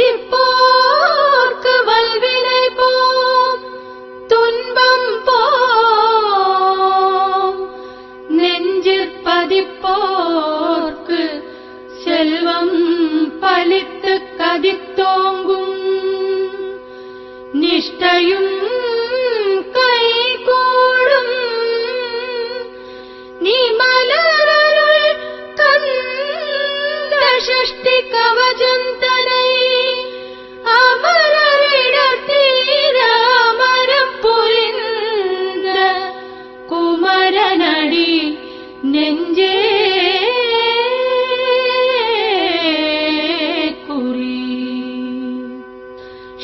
வஞ்சிப்போர்க்கு வல்வினை போம் துன்பம் போம் நெஞ்சிற் பதிப்போர்க்கு செல்வம் பலித்து கதித்தோங்கும் நிஷ்டையும் கைகூடும் நீ மலரருள் கந்த சஷ்டி கவசந்தனை அமரரிடத்தீர அமரம் புரிந்த குமரனடி நெஞ்சே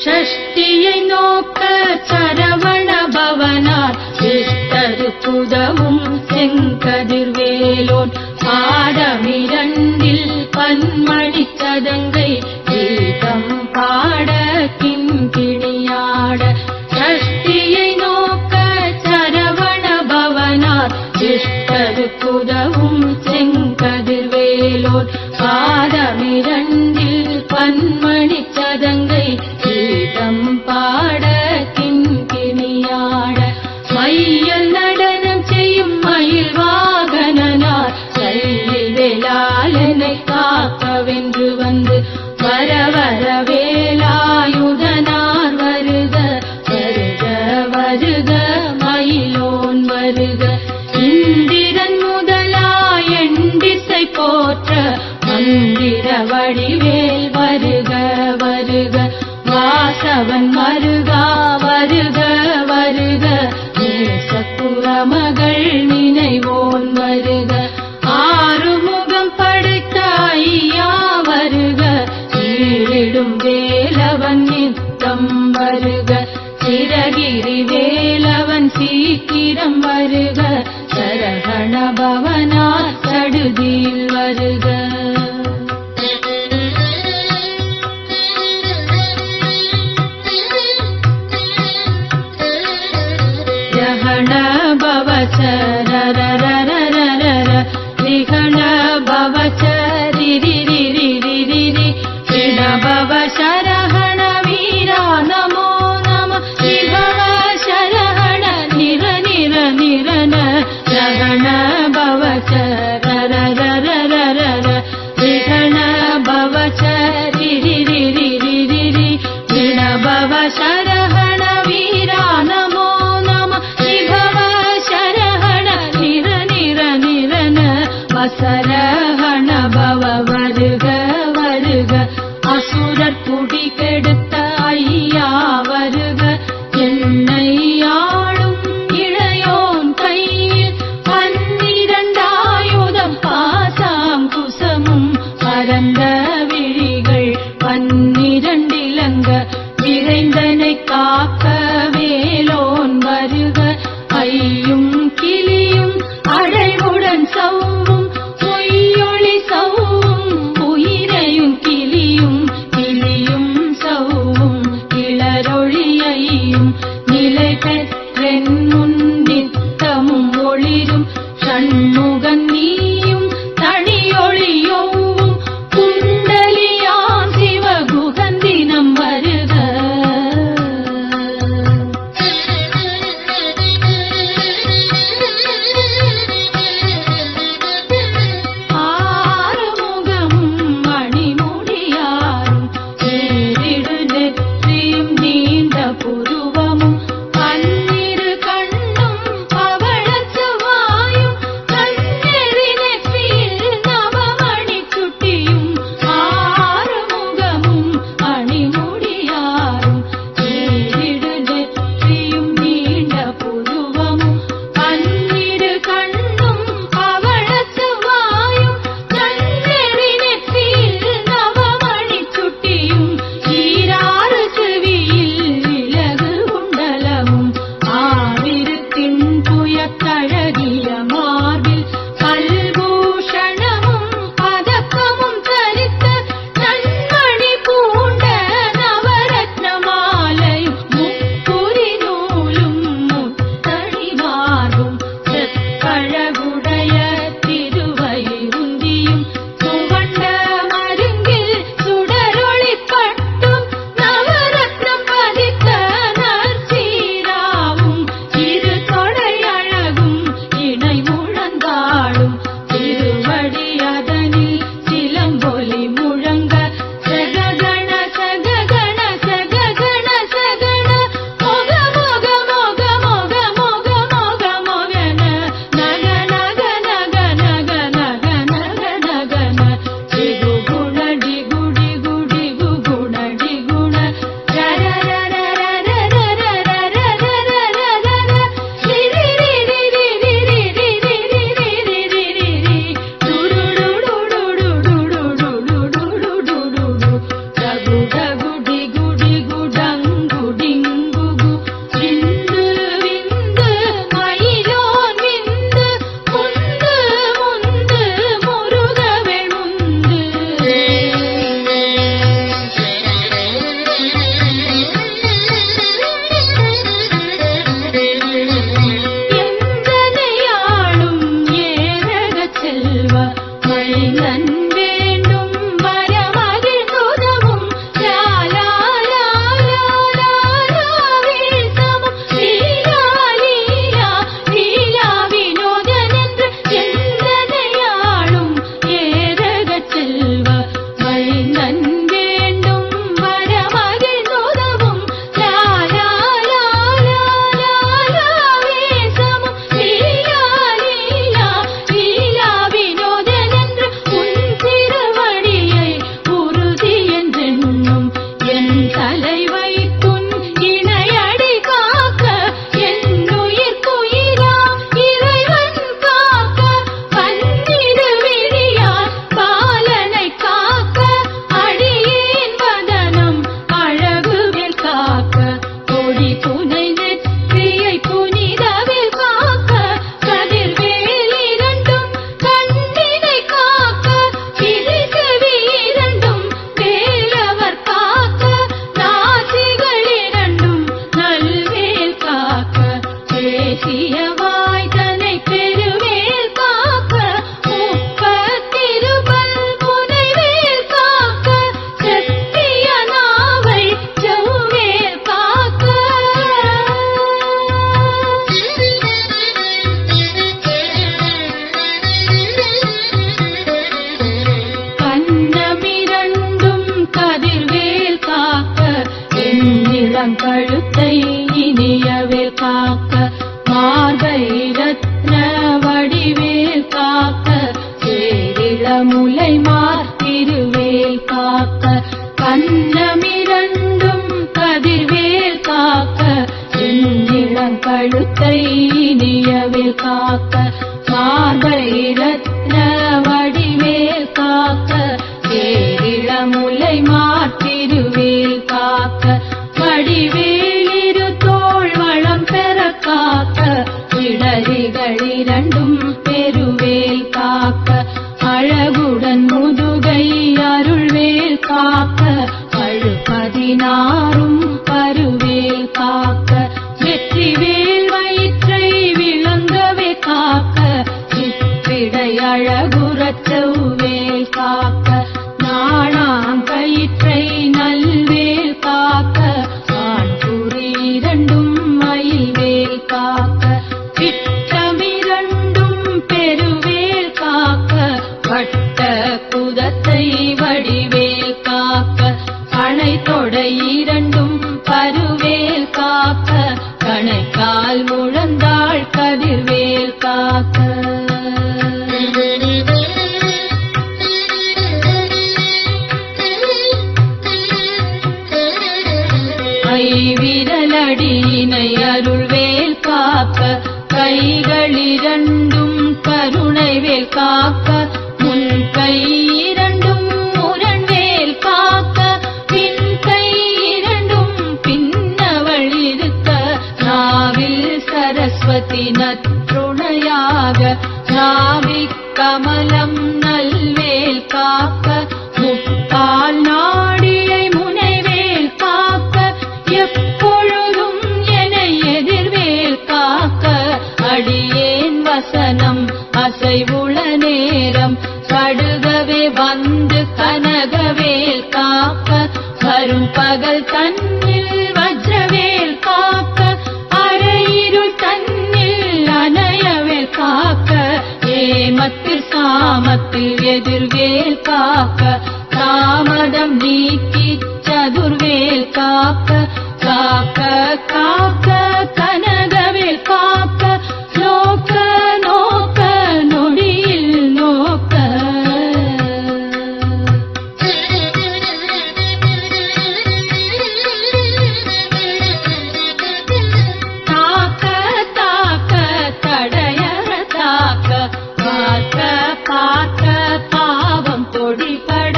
ஷஷ்டியை நோக்க சரவண பவனார் இஷ்டருக்குதவும் செங்கதிர்வேலோன் பாடமிரண்டில் பன்மணி சதங்கை கீதம் பாட கிண்கிணியாட ஷஷ்டியை நோக்க சரவண பவனார் இஷ்டருக்குதவும் செங்கதிர்வேலோன் பாடமிரண்டில் பன்மணி சதங்கை கீதம் பாட கிண்கிணியாட மையல் நடனம் செய்யும் மயில் வாகனனார் கையில் வேளாளனை காக்கவென்று வந்து வர வர வேலாயுதனார் வருக வருக வருக மயிலோன் வருக இந்திரன் முதலாய் எண்டிசை போற்ற மந்திர வடிவேல் வருக வருக வாசவன் மருகா வருக வருக நேசக்குறமகள் நினைவோன் வருக ஆறுமுகம் படைத்த ஐயா வருக ஈரிடும் வேலவன் நித்தம் வருக சிரகிரி வேலவன் சீக்கிரம் வருக சரகண பவனா சடுதியில் வருக ரிகண பவச்ச ரிரிரிரிரிரி ரிண பவ சரஹண வீரா நமோ நம ரிபவ சரஹண நிர நிர நிரன ரகண பவச்ச ரரரரரர ரிகண பவச்ச ரிரிரிரிரிரி ரிண பவ சரஹண வீரா நமோ நம ரிபவ சரஹண நிர நிர நிரன வசரஹண பவ வருக வருக அசுரர் குடி கெடுத்த ஐயா வருக என்னை ஆளும் இளையோன் கையில் 12 ஆயுதம் பாசாம் குசமும் பரந்த விழிகள் 12 இலங்க விரைந்தனை காக்க வேலோன் வருக ஐயும் கிளியும் அடைவுடன் சவ்வும் பொய்யொளி சவ்வும் தன் வேண்டும் வரமகிழ் உதவும் லாலா லாலா லாலா வீசமும் லீலா லீலா லீலா வினோதனென்று எந்தனையாளும் ஏரகச் செல்வ மைந்தன் வேண்டும் வரமகிழ் உதவும் லாலா லாலா லாலா வீசமும் லீலா லீலா லீலா வினோதனென்று உன் திருவடியை உறுதி என்றென்னும் என் தலைவை புன் இணையடி காக்க என்னுயிர்க்குயிரா இறைவன் காக்க பன்னிரு விழியார் பாலனை காக்க அடியேன் வதனம் அழகுவில் காக்க கொடி புனை நெற்றியை புனிதவில் காக்க கதிர்வேல் இரண்டும் கண்ணினை காக்க பிரிசெவி இரண்டும் வேலவர் காக்க நாசிகள் இரண்டும் நல்வேல் காக்க தேசிய வாய்தனை பெருவேல் காக்க முப்பத்திருபல் புனைவேல் காக்க செத்திய நாவை செவ்வேல் காக்க கண்ணமிரண்டும் கதிர்வேல் காக்க என்னிடம் கழுத்தை இனியவேல் காக்க மார்பை ரத்ன வடிவேல் காக்க சேரிளமுலை மார்த்திருவேல் காக்க கண்ணமிரண்டும் கதிர்வேல் காக்க என்னிடம் கழுத்தை இனியவேல் காக்க மார்பை ரத்ன வடிவேல் காக்க சேரிளமுலை மார்த்திருவேல் காக்க வடிவேலிரு தோள் வளம் பெற காக்க இடரிகள் இரண்டும் பெருவேல் காக்க அழகுடன் முதுகை அருள்வேல் காக்க அழுபதினாரும் பருவேல் காக்க வெற்றிவேல் வயிற்றை விளங்கவே காக்க சிற்றிடை அழகுறச் செவ்வேல் காக்க நாணாங்கயிற்றை நல்வேல் காக்க ஆண்புரி இரண்டும் மயில்வேல் காக்க திட்டமிரண்டும் பெருவேல் காக்க வட்ட குதத்தை வடிவேல் காக்க அணை தொடை இரண்டும் பருவேல் காக்க கணைக்கால் முழந்தாள் கதிர்வேல் காக்க கைவிரலடியினை அருள்வேல் காக்க கைகளிரண்டும் கருணைவேல் காக்க முன் கை இரண்டும் முரண்வேல் காக்க பின் கை இரண்டும் பின்னவள் இருக்க நாவில் சரஸ்வதி நற்றுணையாக நாவிக் கமலம் நல்வேல் காக்க முப்பால் நாடியை முனைவேல் காக்க எப்பொழுதும் என்னை எதிர்வேல் காக்க அடியேன் வசனம் அசைவுள நேரம் கடுகவே வந்து கனகவேல் காக்க வரும் பகல் தன்னில் வஜ்ரவேல் காக்க அரையிருள் தன்னில் அணையவேல் காக்க ஏமத்தில் சாமத்தில் எதிர்வேல் காக்க தாமதம் நீக்கி சதுர்வேல் காக்க காக்க காக்க கனகவேல் காக்க நோக்க நோக்க நொடியில் நோக்க தாக்க தாக்க தடையற தாக்க பார்க்க பார்க்க பாவம் தொடிபட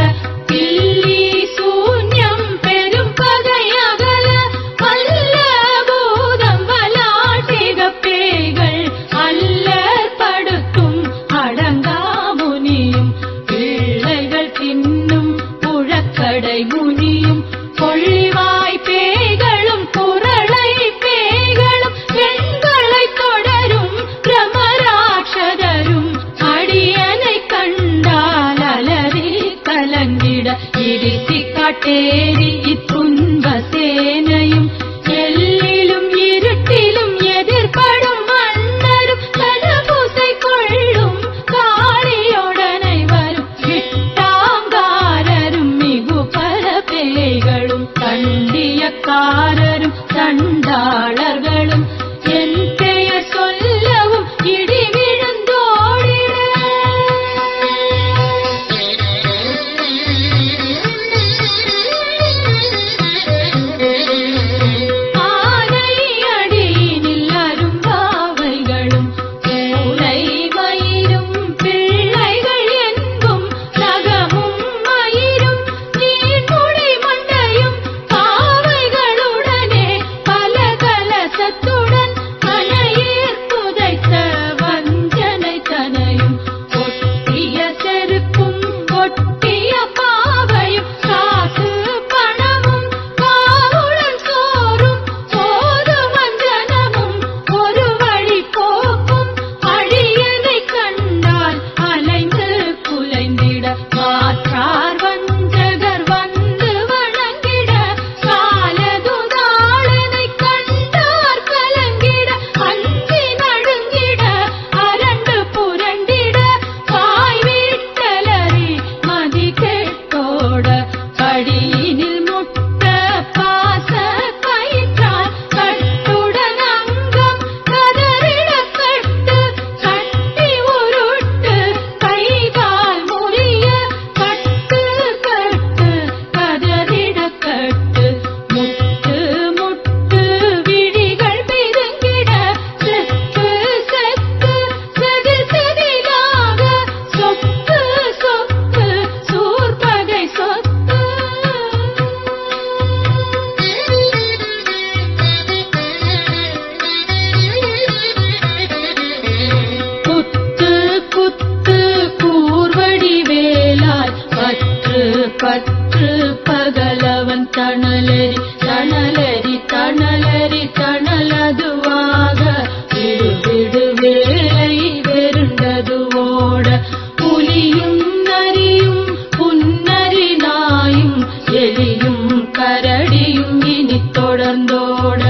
தில்லி சூன்யம் பெரும் பகை அகல வல்ல பூத வீசி காட்டேரி இத்துன்ப சேனையும் எல்லிலும் இருட்டிலும் எதிர்படும் மன்னரும் தனபூசை கொள்ளும் காளியோடனை வரும் விட்டாங்காரரும் மிகு பல பேய்களும் தண்டியக்காரரும் சண்டாளர்களும் என் பெயர் சொல்லவும் இடி விழுந்தோடிட ஆனை அடியினில் அரும்பாவைகளும் மூளை மயிரும் பிள்ளைகள் எங்கும் நகமும் மயிரும் நீர்முடி மண்டையும் பாவைகளுடனே பல கலசத்துடன் மனையீர் புதைத்த வஞ்சனை தனையும் ஒட்டிய செருக்கும் ஒட்டிய பாவையும் காசு பணமும் காவுடன் சோறும் போது வஞ்சனமும் ஒரு வழி போக்கும் அடியனை கண்டால் அலைந்து குலைந்திட மாற்றார் வஞ்சகர் வந்து வணங்கிட காலதுதாளனை கண்டார் கலங்கிட அஞ்சி நடுங்கிட அரண்டு புரண்டிட வாய் வீட்டலறி மதி கெட்டோட படியினில் முட்ட பாச கயிற்றால் கட்டுடன் அங்கம் கதறிட கட்டு கட்டி உருட்டு கைகால் முறிய கட்டு கட்டு கதறிட கட்டு முட்டு முட்டு விழிகள் பிதுங்கிட செத்து செத்து செதில் செதிலாக சொக்கு சொக்கு சூர்பகை சொத்து குத்து குத்து கூர்வடி வேலாய் பற்று பற்று பகலவன் தணலரி தணலரி தணலரி தணலதுவாக விடு விடு வேலை வெருண்டது ஓட புலியும் நரியும் புன்னரி நாயும் எலியும் கரடியும் இனி தொடர்ந்தோட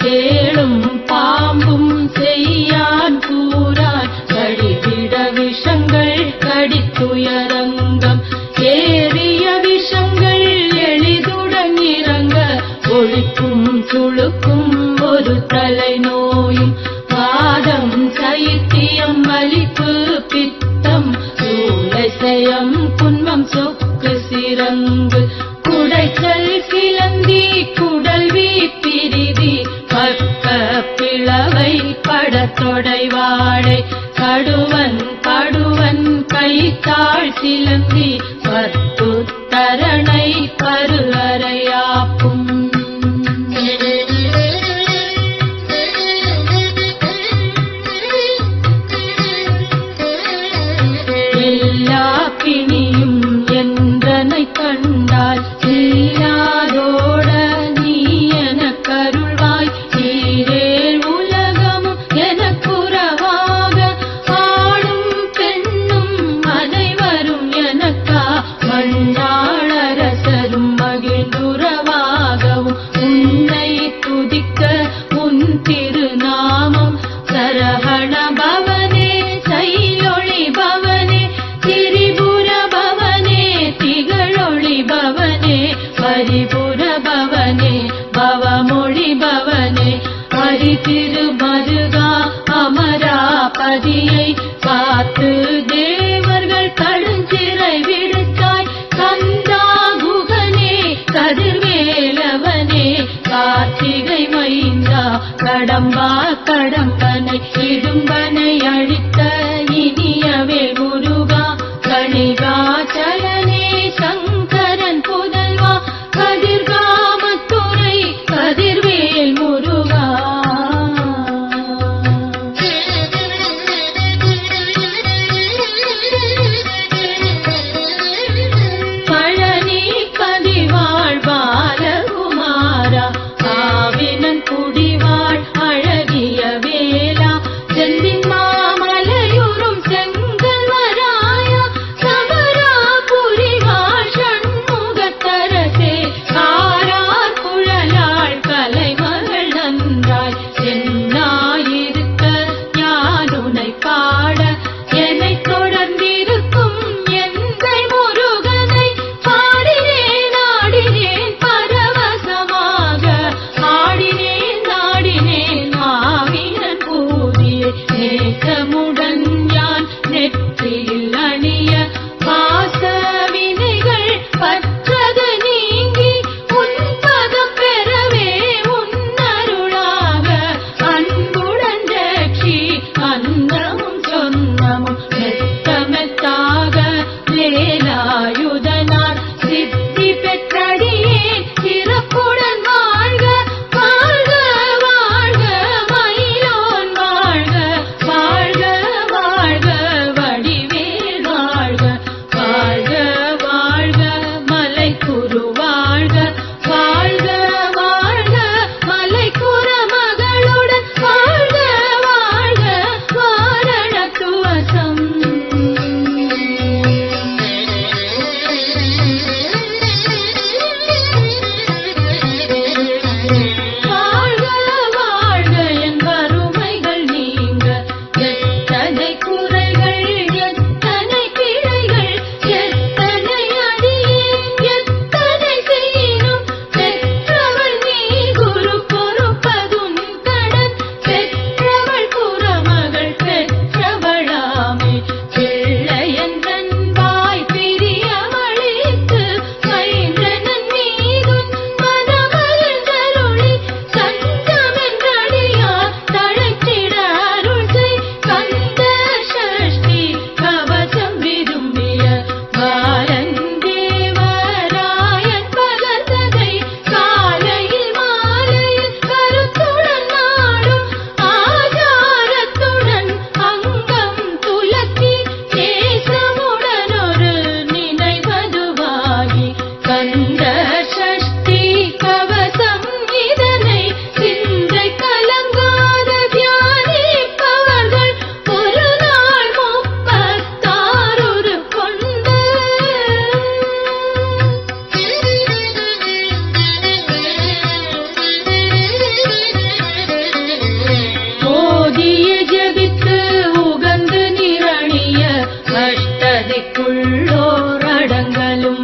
தேளும் பாம்பும் செய்யான் கூறான் கடிவிட விஷங்கள் கடித்துயரங்கம் ஏறிய விஷங்கள் எளிதுடன் இறங்க ஒழிக்கும் சுழுக்கும் ஒரு தலை நோயும் வாதம் சைத்தியம் வலிப்பு பித்தம் சூளைசயம் குன்மம் சொக்கு சிரங்கு குடைச்சல் கிளந்தி குடல்வி பிரிதி பக்க பிளவை படத்தொடை வாழை கடுவன் படுவன் கைத்தாள் சிலந்தி பத்து தரணை பரு அறையாப்பும் எல்லா பிணியும் என்றனை கண்டால் இல்லாதோட நீ எனக்கருள்வாய் நீரேல் உலகமும் எனக்குறவாக ஆணும் பெண்ணும் அனைவரும் எனக்கா மண்ணாளரசரும் மகிழ்ந்துறவாகவும் உன்னை துதிக்க உன் திருநாமம் சரஹண பவனே சைலொளி பவனே திரிபுர பவனே திகழொளி பவனே பரிபுர பவனே பவமொழி பவனே ஹரி திருமருகா அமராபதியை பார்த்து தேவர்கள் கடுஞ்சிறை விடுத்தாய் கந்தா குகனே கதிர்வேலவனே கார்த்திகை மைந்தா கடம்பா கடம்பனை இடும்பனை அழித்த இனியவே முருகா கணிகாச்சலனே சங்கரன் புதல்வா கதிர்காமத்துறை கதிர்வேல் முருகா பழனி பதிவாழ் பாலகுமாரா ஆவினன் குடிவாழ் அழகிய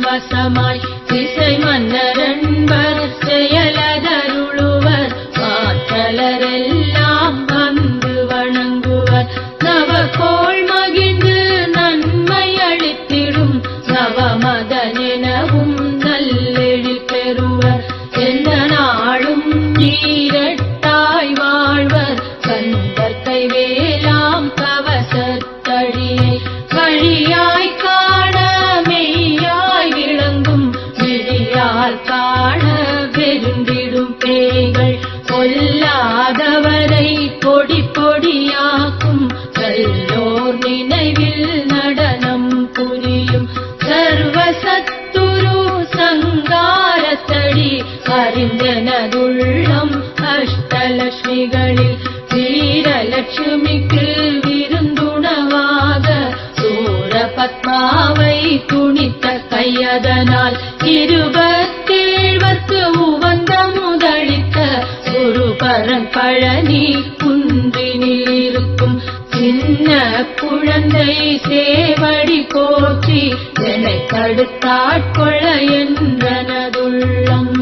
வசமாய் திசை மன்னரன்பர் செயலதருளுவர் மாற்றலரெல்லாம் வந்து வணங்குவர் நவகோள் மகிழ்ந்து நன்மை அளித்திடும் நவமதனெனவும் நல்லெழில் பெறுவர் எந்த நாளும் ஈரட்டாய் வாழ்வர் கந்தர் கைவேலாம் கவசத்தடியை வழியாய் காண மெய்யாய் விளங்கும் விழியால் காண வெருந்திடும் பேய்கள் கொல்லாதவரை பொடி பொடியாக்கும் கல்லோர் நினைவில் நடனம் புரியும் சர்வசத்துரு சங்காரத்தடி அறிந்தனதுள்ளம் அஷ்டலட்சுமிகளில் வீரலட்சுமிக்கு விருந்துணவாக சூரபத்மாவை துணித்த கையதனால் 27 உவந்த முதலித்த குருபரன் பழனி குன்றினில் இருக்கும் சின்ன குழந்தை சேவடி போற்றி என்னை தடுத்தாட்கொள்ள என்றனதுள்ளம்.